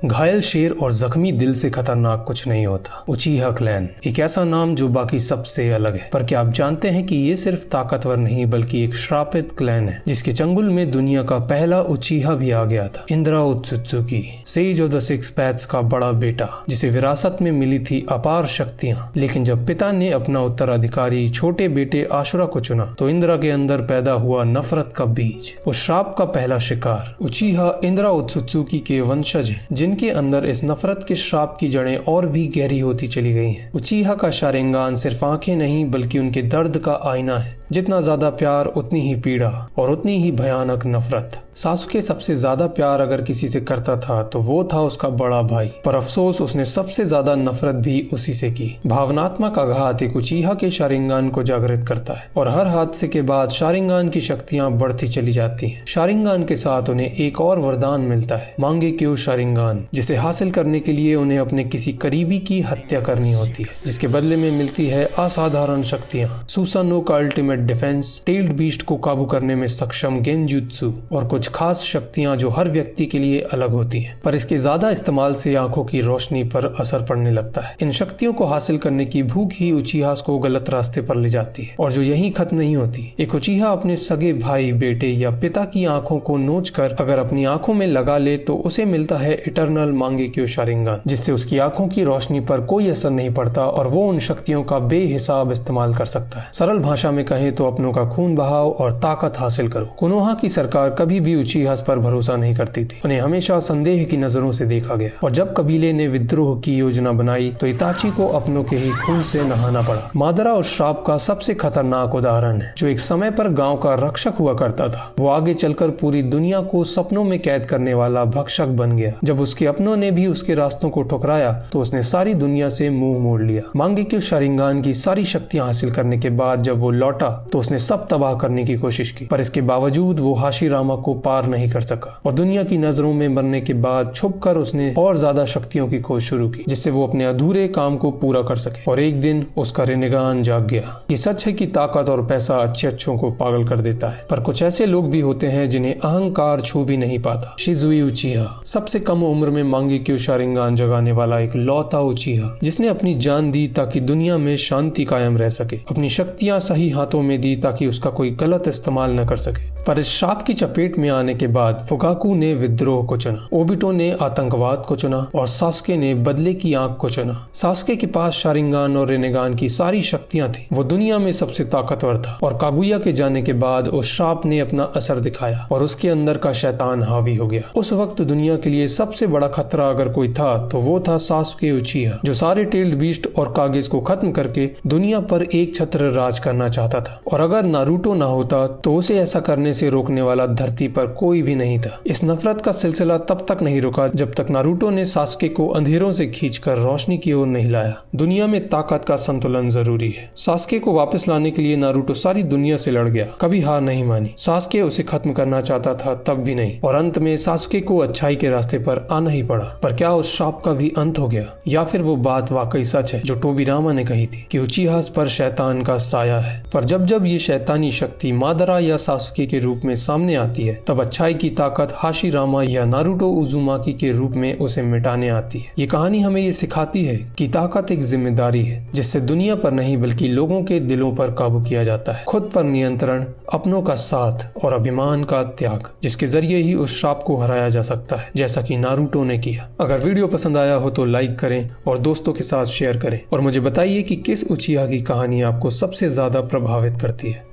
घायल शेर और जख्मी दिल से खतरनाक कुछ नहीं होता। उचीहा क्लैन एक ऐसा नाम जो बाकी सबसे अलग है। पर क्या आप जानते हैं कि ये सिर्फ ताकतवर नहीं बल्कि एक श्रापित क्लैन है जिसके चंगुल में दुनिया का पहला उचीहा भी आ गया था। Indra Otsutsuki, sage of the six paths का बड़ा बेटा, जिसे विरासत में मिली थी अपार शक्तियां। लेकिन जब पिता ने अपना उत्तराधिकारी छोटे बेटे आशुरा को चुना तो इंद्रा के अंदर पैदा हुआ नफरत का बीज, उस श्राप का पहला शिकार। उचीहा इंद्रा उत्सुत्सुकी के वंशज हैं जिनके अंदर इस नफरत के श्राप की जड़ें और भी गहरी होती चली गई हैं। उचीहा का शारिंगान सिर्फ आंखें नहीं बल्कि उनके दर्द का आईना है। जितना ज्यादा प्यार उतनी ही पीड़ा और उतनी ही भयानक नफरत। सासुके सबसे ज्यादा प्यार अगर किसी से करता था तो वो था उसका बड़ा भाई, पर अफसोस उसने सबसे ज्यादा नफरत भी उसी से की। भावनात्मक आघात एक उचीहा के शारिंगान को जागृत करता है और हर हादसे के बाद शारिंगान की शक्तियां बढ़ती चली जाती हैं। शारिंगान के साथ उन्हें एक और वरदान मिलता है, मांगेक्यू शारिंगान, जिसे हासिल करने के लिए उन्हें अपने किसी करीबी की हत्या करनी होती है, जिसके बदले में मिलती है असाधारण शक्तियां। सुसानो का अल्टीमेट डिफेंस, टेल्ड बीस्ट को काबू करने में सक्षम गेंजुत्सु और कुछ खास शक्तियां जो हर व्यक्ति के लिए अलग होती हैं। पर इसके ज्यादा इस्तेमाल से आंखों की रोशनी पर असर पड़ने लगता है। इन शक्तियों को हासिल करने की भूख ही उचीहा को गलत रास्ते पर ले जाती है और जो यहीं खत्म नहीं होती। एक उचीहा अपने सगे भाई, बेटे या पिता की आंखों को नोचकर अगर अपनी आंखों में लगा ले तो उसे मिलता है इटर्नल मांगेक्यू शारिंगान, जिससे उसकी आंखों की रोशनी पर कोई असर नहीं पड़ता और वो उन शक्तियों का बेहिसाब इस्तेमाल कर सकता है। सरल भाषा में कहें तो अपनों का खून बहाओ और ताकत हासिल करो। कोनोहा की सरकार कभी भी उचीहा पर भरोसा नहीं करती थी। उन्हें हमेशा संदेह की नजरों से देखा गया और जब कबीले ने विद्रोह की योजना बनाई तो इताची को अपनों के ही खून से नहाना पड़ा। मादरा और श्राप का सबसे खतरनाक उदाहरण है। जो एक समय पर गांव का रक्षक हुआ करता था वो आगे चलकर पूरी दुनिया को सपनों में कैद करने वाला भक्षक बन गया। जब उसके अपनों ने भी उसके रास्तों को ठुकराया तो उसने सारी दुनिया से मुंह मोड़ लिया। मांगेक्यू शारिंगान की सारी शक्तियां हासिल करने के बाद जब वो लौटा तो उसने सब तबाह करने की कोशिश की, पर इसके बावजूद वो हाशिरामा को पार नहीं कर सका और दुनिया की नजरों में मरने के बाद छुपकर उसने और ज्यादा शक्तियों की खोज शुरू की जिससे वो अपने अधूरे काम को पूरा कर सके। और एक दिन उसका रिनेगान जाग गया। ये सच है कि ताकत और पैसा अच्छों को पागल कर देता है, पर कुछ ऐसे लोग भी होते हैं जिन्हें अहंकार छू भी नहीं पाता। शिजुई उचीहा सबसे कम उम्र में मांगेक्यू शारिंगान जगाने वाला एक लौता उचीहा जिसने अपनी जान दी ताकि दुनिया में शांति कायम रह सके, अपनी शक्तियां सही हाथों में दी ताकि उसका कोई गलत इस्तेमाल न कर सके। पर इस शाप की चपेट में आने के बाद फुगाकू ने विद्रोह को चुना, ओबिटो ने आतंकवाद को चुना और सासुके ने बदले की आंख को चुना। सासुके के पास शारिंगान और रिनेगान की सारी शक्तियां थी, वो दुनिया में सबसे ताकतवर था और कागुया के जाने के बाद उस श्राप ने अपना असर दिखाया और उसके अंदर का शैतान हावी हो गया। उस वक्त दुनिया के लिए सबसे बड़ा खतरा अगर कोई था तो वो था सासुके उचीहा, जो सारे टेल्ड बीस्ट और कागेस को खत्म करके दुनिया पर एक छत्र राज करना चाहता था। और अगर नारुतो ना होता तो उसे ऐसा करने से रोकने वाला धरती पर कोई भी नहीं था। इस नफरत का सिलसिला तब तक नहीं रुका जब तक नारुतो ने सासुके को अंधेरों से खींचकर रोशनी की ओर नहीं लाया। दुनिया में ताकत का संतुलन जरूरी है। सासुके को वापस लाने के लिए नारुतो सारी दुनिया से लड़ गया, कभी हार नहीं मानी। सासुके उसे खत्म करना चाहता था तब भी नहीं, और अंत में सासुके को अच्छाई के रास्ते पर आना ही पड़ा। पर क्या उस श्राप का भी अंत हो गया, या फिर वो बात वाकई सच है जो टोबिरामा ने कही थी कि उचीहा पर शैतान का साया है। पर जब जब ये शैतानी शक्ति मादरा या सासुके के रूप में सामने आती है तब अच्छाई की ताकत हाशिरामा या नारुतो उजुमाकी के रूप में उसे मिटाने आती है। ये कहानी हमें ये सिखाती है कि ताकत एक जिम्मेदारी है जिससे दुनिया पर नहीं बल्कि लोगों के दिलों पर काबू किया जाता है। खुद पर नियंत्रण, अपनों का साथ और अभिमान का त्याग, जिसके जरिए ही उस श्राप को हराया जा सकता है, जैसा कि नारुतो ने किया। अगर वीडियो पसंद आया हो तो लाइक करें और दोस्तों के साथ शेयर करें और मुझे बताइए कि किस उचीहा की कहानी आपको सबसे ज्यादा प्रभावित करती है।